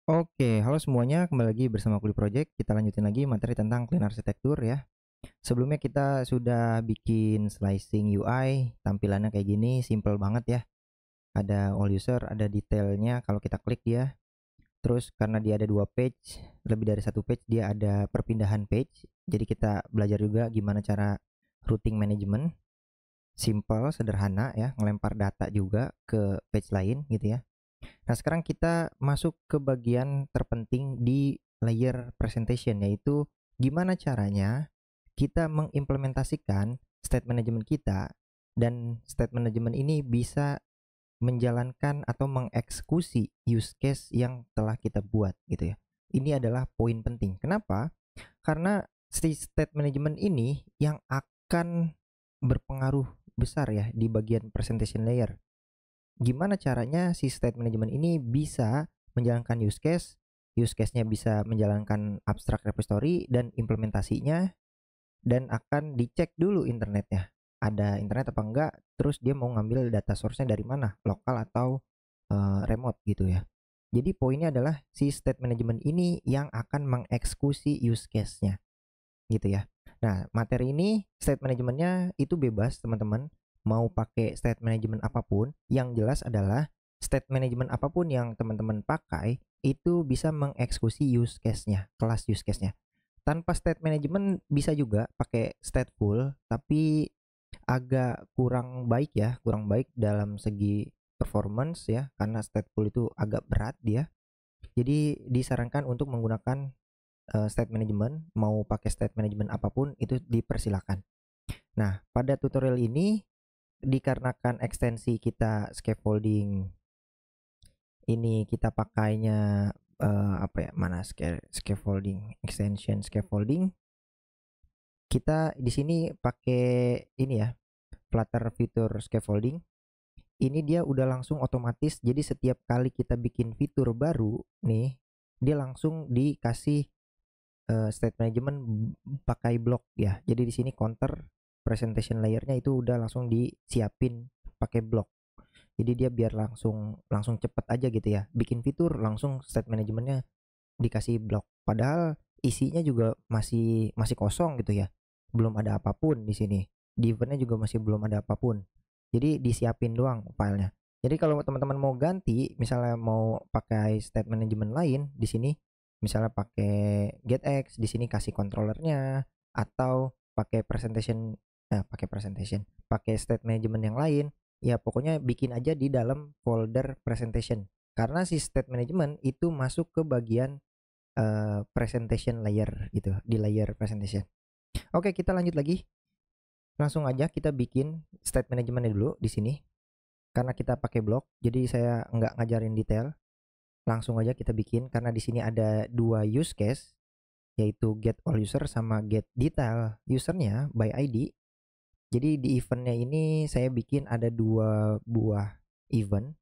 Oke, halo semuanya, kembali lagi bersama Kuli Project. Kita lanjutin lagi materi tentang clean arsitektur ya. Sebelumnya kita sudah bikin slicing UI, tampilannya kayak gini, simple banget ya. Ada all user, ada detailnya kalau kita klik dia. Terus karena dia ada dua page, lebih dari satu page, dia ada perpindahan page. Jadi kita belajar juga gimana cara routing management, simple, sederhana ya, ngelempar data juga ke page lain gitu ya. Nah, sekarang kita masuk ke bagian terpenting di layer presentation, yaitu gimana caranya kita mengimplementasikan state management kita dan state management ini bisa menjalankan atau mengeksekusi use case yang telah kita buat gitu ya. Ini adalah poin penting. Kenapa? Karena si state management ini yang akan berpengaruh besar ya di bagian presentation layer. Gimana caranya si state management ini bisa menjalankan use case-nya bisa menjalankan abstract repository dan implementasinya, dan akan dicek dulu internetnya. Ada internet apa enggak, terus dia mau ngambil data source-nya dari mana, lokal atau remote gitu ya. Jadi poinnya adalah si state management ini yang akan mengeksekusi use case-nya gitu ya. Nah, materi ini state manajemennya itu bebas teman-teman, mau pakai state management apapun. Yang jelas adalah state management apapun yang teman-teman pakai itu bisa mengeksekusi use case-nya, kelas use case-nya. Tanpa state management bisa juga pakai stateful, tapi agak kurang baik ya, kurang baik dalam segi performance ya, karena stateful itu agak berat dia. Jadi disarankan untuk menggunakan state management, mau pakai state management apapun itu dipersilakan. Nah, pada tutorial ini dikarenakan ekstensi kita scaffolding ini kita pakainya apa ya? Mana scaffolding, extension scaffolding. Kita di sini pakai ini ya, Flutter fitur scaffolding. Ini dia udah langsung otomatis, jadi setiap kali kita bikin fitur baru nih, dia langsung dikasih state management pakai blok ya. Jadi di sini counter presentation layernya itu udah langsung disiapin pakai blok. Jadi dia biar langsung langsung cepet aja gitu ya. Bikin fitur langsung state managementnya dikasih blok. Padahal isinya juga masih masih kosong gitu ya. Belum ada apapun di sini. Di eventnya juga masih belum ada apapun. Jadi disiapin doang filenya. Jadi kalau teman-teman mau ganti, misalnya mau pakai state management lain di sini, misalnya pakai getX, di sini kasih controllernya, atau pakai state management yang lain, ya pokoknya bikin aja di dalam folder presentation. Karena si state management itu masuk ke bagian presentation layer gitu, di layer presentation. Oke, kita lanjut lagi. Langsung aja kita bikin state managementnya dulu di sini. Karena kita pakai blok, jadi saya nggak ngajarin detail. Langsung aja kita bikin karena di sini ada dua use case, yaitu get all user sama get detail usernya by ID. Jadi di eventnya ini saya bikin ada dua buah event,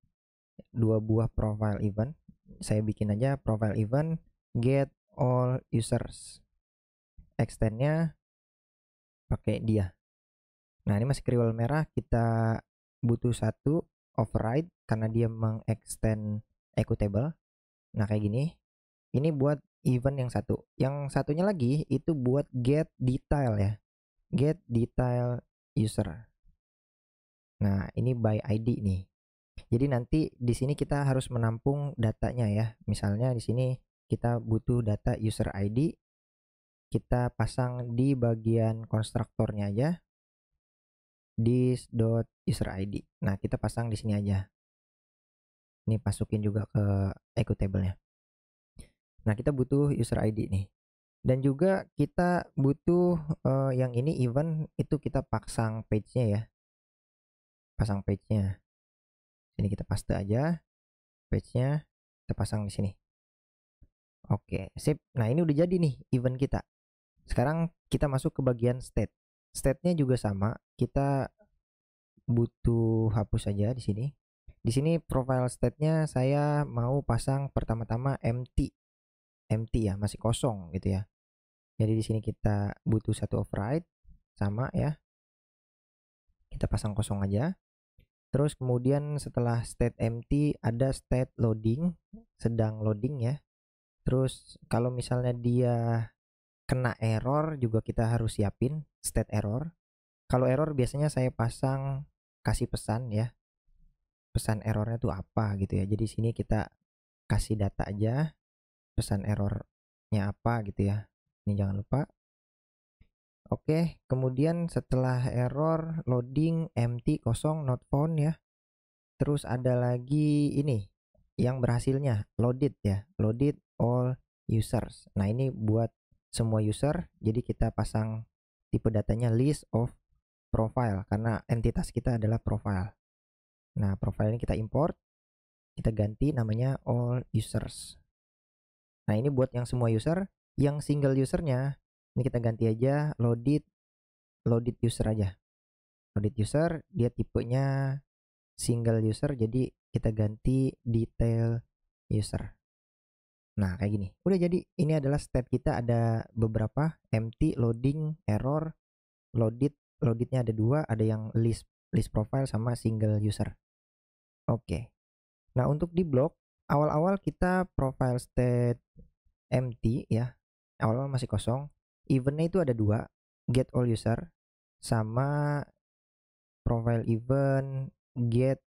dua buah profile event. Saya bikin aja profile event get all users. Extendnya pakai dia. Nah, ini masih kriwel merah, kita butuh satu override karena dia mengextend equitable. Nah, kayak gini. Ini buat event yang satu. Yang satunya lagi itu buat get detail ya. Get detail user. Nah, ini by ID nih. Jadi nanti di sini kita harus menampung datanya ya. Misalnya di sini kita butuh data user ID, kita pasang di bagian konstruktornya aja, this.userid. Nah, kita pasang di sini aja. Ini masukin juga ke equitable-nya. Nah, kita butuh user ID nih. Dan juga kita butuh yang ini event itu kita pasang page-nya ya. Pasang page-nya. Sini kita paste aja page-nya, kita pasang di sini. Oke, sip. Nah, ini udah jadi nih event kita. Sekarang kita masuk ke bagian state. State-nya juga sama, kita butuh hapus aja di sini. Di sini profile state-nya saya mau pasang pertama-tama empty. Empty ya, masih kosong gitu ya. Jadi di sini kita butuh satu override sama ya. Kita pasang kosong aja. Terus kemudian setelah state empty ada state loading, sedang loading ya. Terus kalau misalnya dia kena error juga kita harus siapin state error. Kalau error biasanya saya pasang kasih pesan ya. Pesan errornya tuh apa gitu ya. Jadi sini kita kasih data aja, pesan errornya apa gitu ya. Ini jangan lupa. Oke, kemudian setelah error loading empty kosong not found ya. Terus ada lagi ini yang berhasilnya loaded ya, loaded all users. Nah, ini buat semua user, jadi kita pasang tipe datanya list of profile karena entitas kita adalah profile. Nah, profile ini kita import, kita ganti namanya all users. Nah, ini buat yang semua user, yang single usernya ini kita ganti aja loaded user aja. Loaded user dia tipenya single user, jadi kita ganti detail user. Nah, kayak gini. Udah jadi, ini adalah state kita, ada beberapa empty, loading, error, loadednya ada dua, ada yang list profile sama single user. Oke. Nah, untuk di blok awal-awal kita profile state empty ya. Awal-awal masih kosong. Eventnya itu ada dua, get all user sama profile event get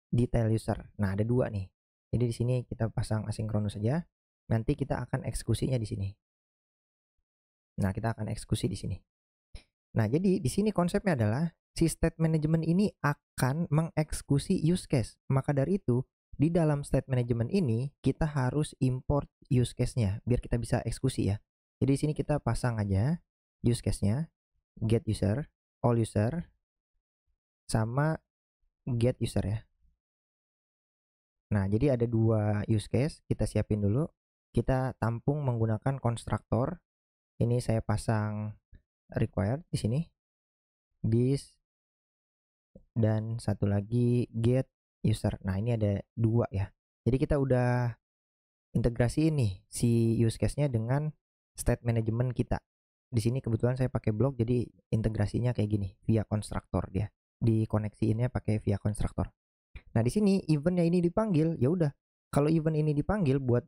detail user. Nah, ada dua nih. Jadi di sini kita pasang asinkronus saja. Nanti kita akan eksekusinya di sini. Nah, kita akan eksekusi di sini. Nah, jadi di sini konsepnya adalah si state management ini akan mengeksekusi use case. Maka dari itu, di dalam state management ini kita harus import use case-nya biar kita bisa eksekusi ya. Jadi di sini kita pasang aja use case-nya, get user, all user, sama get user ya. Nah, jadi ada dua use case, kita siapin dulu. Kita tampung menggunakan konstruktor. Ini saya pasang required di sini. This dan satu lagi get user. Nah, ini ada dua ya. Jadi kita udah integrasi ini si use case-nya dengan state management kita. Di sini kebetulan saya pakai blok, jadi integrasinya kayak gini via konstruktor dia. Dikoneksiinnya pakai via konstruktor. Nah, di sini eventnya ini dipanggil, ya udah. Kalau event ini dipanggil buat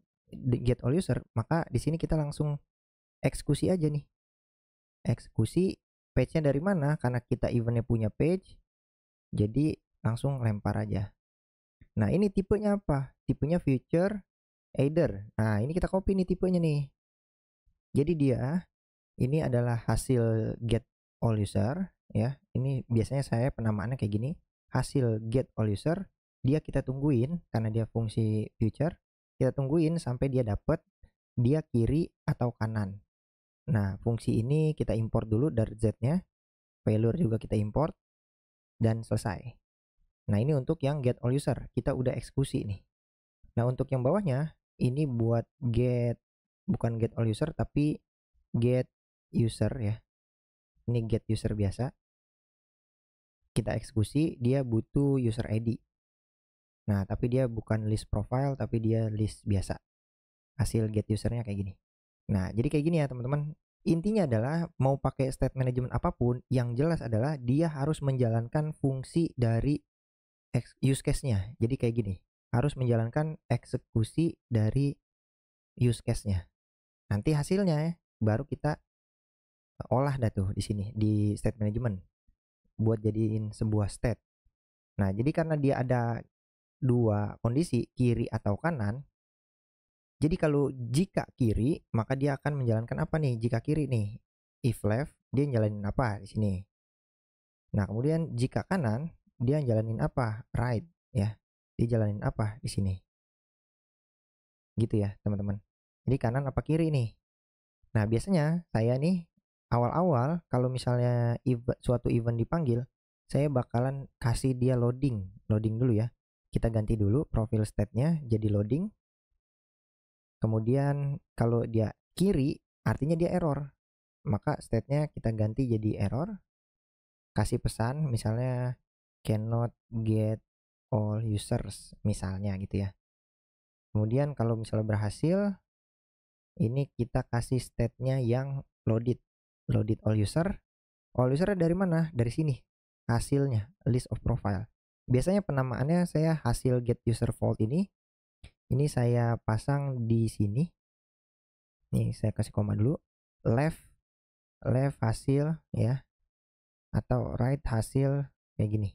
get all user, maka di sini kita langsung eksekusi aja nih. Eksekusi page-nya dari mana? Karena kita eventnya punya page, jadi langsung lempar aja. Nah, ini tipenya apa? Tipenya future either. Nah, ini kita copy nih tipenya nih. Jadi dia ini adalah hasil get all user ya. Ini biasanya saya penamaannya kayak gini. Hasil get all user, dia kita tungguin karena dia fungsi future. Kita tungguin sampai dia dapat dia kiri atau kanan. Nah, fungsi ini kita import dulu dari Z-nya. Failure juga kita import dan selesai. Nah, ini untuk yang get all user, kita udah eksekusi nih. Nah, untuk yang bawahnya ini buat get, bukan get all user tapi get user ya. Ini get user biasa. Kita eksekusi, dia butuh user ID. Nah, tapi dia bukan list profile tapi dia list biasa. Hasil get usernya kayak gini. Nah, jadi kayak gini ya teman-teman. Intinya adalah mau pakai state management apapun, yang jelas adalah dia harus menjalankan fungsi dari use case-nya. Jadi kayak gini, harus menjalankan eksekusi dari use case-nya. Nanti hasilnya ya, baru kita olah dah tuh di sini di state management buat jadiin sebuah state. Nah, jadi karena dia ada dua kondisi, kiri atau kanan. Jadi kalau jika kiri, maka dia akan menjalankan apa nih? Jika kiri nih, if left, dia jalanin apa di sini. Nah, kemudian jika kanan, dia jalanin apa? Right, ya. Dia jalanin apa di sini? Gitu ya, teman-teman. Jadi kanan apa kiri nih? Nah, biasanya saya nih awal-awal kalau misalnya suatu event dipanggil, saya bakalan kasih dia loading dulu ya. Kita ganti dulu profil state-nya jadi loading. Kemudian kalau dia kiri, artinya dia error. Maka state-nya kita ganti jadi error. Kasih pesan misalnya cannot get all users misalnya gitu ya. Kemudian kalau misalnya berhasil, ini kita kasih state-nya yang loaded all user. All user dari mana? Dari sini. Hasilnya list of profile. Biasanya penamaannya saya hasil get user vault ini saya pasang di sini Nih saya kasih koma dulu. Left hasil ya, atau right hasil kayak gini.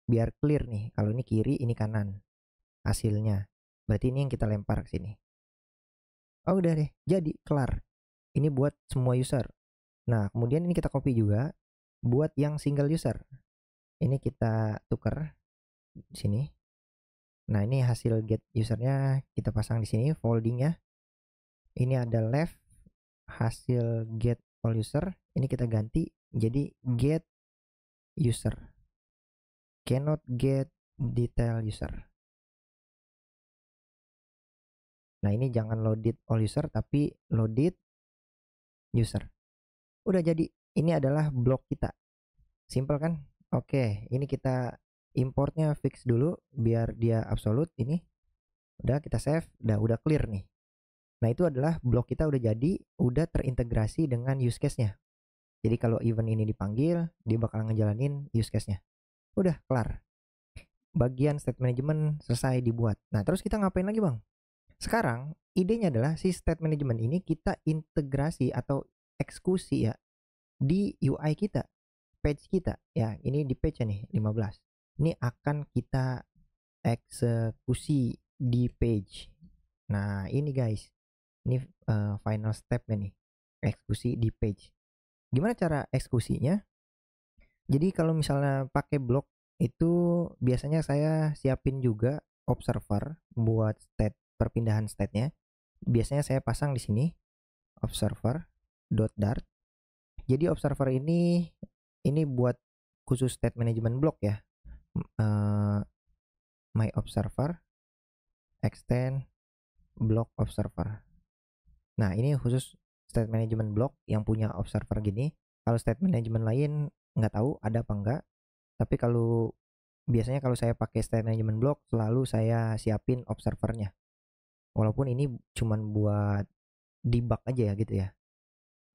Biar clear nih, kalau ini kiri ini kanan hasilnya. Berarti ini yang kita lempar ke sini. Oh udah deh, jadi kelar. Ini buat semua user. Nah, kemudian ini kita copy juga buat yang single user. Ini kita tuker di sini. Nah, ini hasil get usernya kita pasang di sini foldingnya. Ini ada left hasil get all user. Ini kita ganti jadi get user. Cannot get detail user. Nah, ini jangan loaded all user tapi loaded user. Udah jadi. Ini adalah blok kita. Simple kan? Oke, ini kita importnya fix dulu biar dia absolute ini. Udah kita save, udah clear nih. Nah, itu adalah blok kita udah jadi, udah terintegrasi dengan use case-nya. Jadi kalau event ini dipanggil, dia bakal ngejalanin use case-nya. Udah kelar. Bagian state management selesai dibuat. Nah, terus kita ngapain lagi, Bang? Sekarang idenya adalah si state management ini kita integrasi atau eksekusi ya di UI kita, page kita. Ya, ini di page nih 15. Ini akan kita eksekusi di page. Nah, ini guys. Ini final step-nya nih. Eksekusi di page. Gimana cara eksekusinya? Jadi kalau misalnya pakai blok itu biasanya saya siapin juga observer buat state perpindahan state-nya. Biasanya saya pasang di sini observer.dart. Jadi observer ini buat khusus state management block ya. My observer extend block observer. Nah, ini khusus state management block yang punya observer gini. Kalau state management lain nggak tahu ada apa enggak. Tapi kalau biasanya kalau saya pakai state management block selalu saya siapin observernya. Walaupun ini cuman buat debug aja ya gitu ya.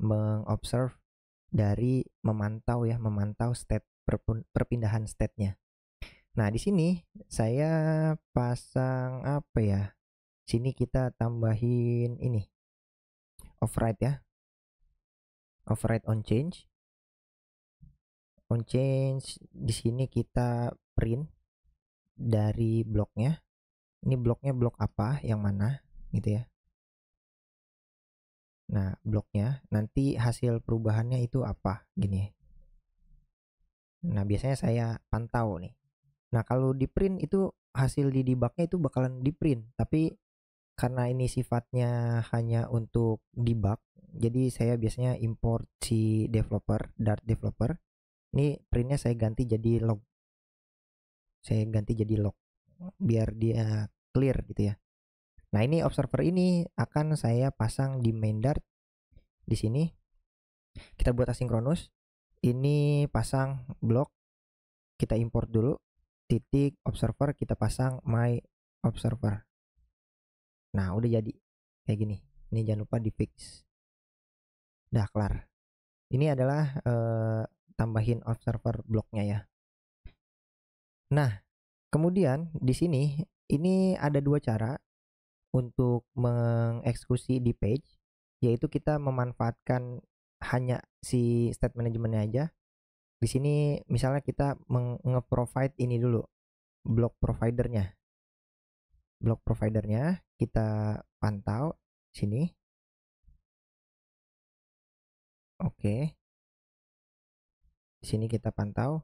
Mengobserve dari memantau state perpindahan state-nya. Nah, di sini saya pasang apa ya? Sini kita tambahin ini. Override ya. Override on change. On change di sini kita print dari bloknya. Ini bloknya blok apa, yang mana gitu ya. Nah, bloknya nanti hasil perubahannya itu apa gini. Nah, biasanya saya pantau nih. Nah, kalau di print itu hasil di debugnya itu bakalan di print, tapi karena ini sifatnya hanya untuk debug, jadi saya biasanya import si developer, Dart developer. Ini printnya saya ganti jadi log. Saya ganti jadi log biar dia clear gitu ya. Nah, ini observer ini akan saya pasang di main Dart. Di sini kita buat asinkronus. Ini pasang blok. Kita import dulu. Titik observer kita pasang my observer. Nah, udah jadi kayak gini. Ini jangan lupa di fix. Udah kelar. Ini adalah tambahin observer bloknya ya. Nah, kemudian di sini ini ada dua cara untuk mengeksekusi di page, yaitu kita memanfaatkan hanya si state manajemennya aja. Di sini misalnya kita nge-provide ini dulu, block providernya. Block providernya kita pantau sini. Oke. Di sini kita pantau.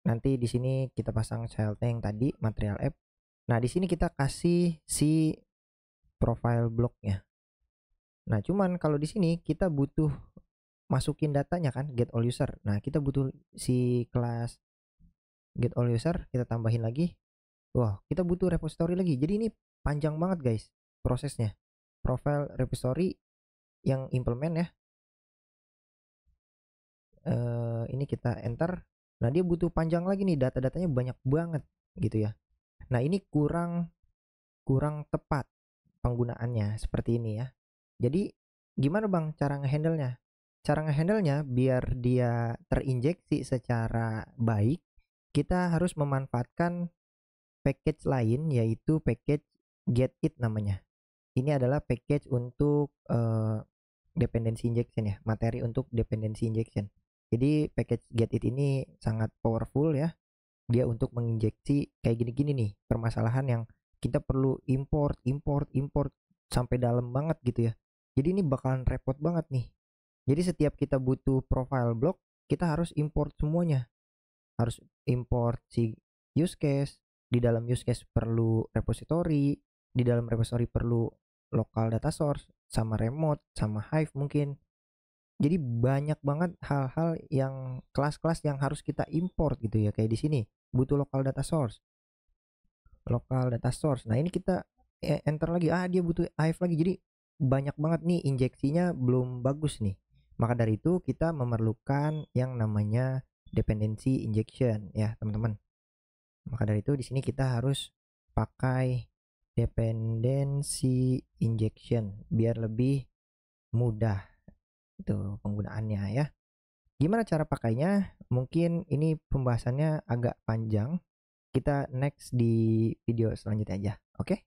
Nanti di sini kita pasang child yang tadi material app. Nah, di sini kita kasih si profile blocknya. Nah, cuman kalau di sini kita butuh masukin datanya kan, get all user. Nah, kita butuh si kelas get all user, kita tambahin lagi. Wah, kita butuh repository lagi. Jadi ini panjang banget guys prosesnya. Profile repository yang implement ya. Ini kita enter. Nah, dia butuh panjang lagi nih, data-datanya banyak banget gitu ya. Nah, ini kurang tepat penggunaannya seperti ini ya. Jadi gimana Bang cara ngehandle-nya? Cara ngehandle-nya biar dia terinjeksi secara baik, kita harus memanfaatkan package lain, yaitu package get it namanya. ini adalah package untuk dependency injection ya, materi untuk dependency injection. Jadi package get it ini sangat powerful ya. Dia untuk menginjeksi kayak gini-gini nih, permasalahan yang kita perlu import, import, import sampai dalam banget gitu ya. Jadi ini bakalan repot banget nih. Jadi setiap kita butuh profile block, kita harus import semuanya. Harus import si use case, di dalam use case perlu repository, di dalam repository perlu local data source, sama remote, sama Hive mungkin. Jadi banyak banget hal-hal yang kelas-kelas yang harus kita import gitu ya. Kayak di sini butuh local data source. Local data source. Nah, ini kita enter lagi. Dia butuh Hive lagi. Jadi banyak banget nih injeksinya belum bagus nih. Maka dari itu kita memerlukan yang namanya dependency injection ya, teman-teman. Maka dari itu di sini kita harus pakai dependency injection biar lebih mudah itu penggunaannya ya. Gimana cara pakainya? Mungkin ini pembahasannya agak panjang. Kita next di video selanjutnya aja. Oke?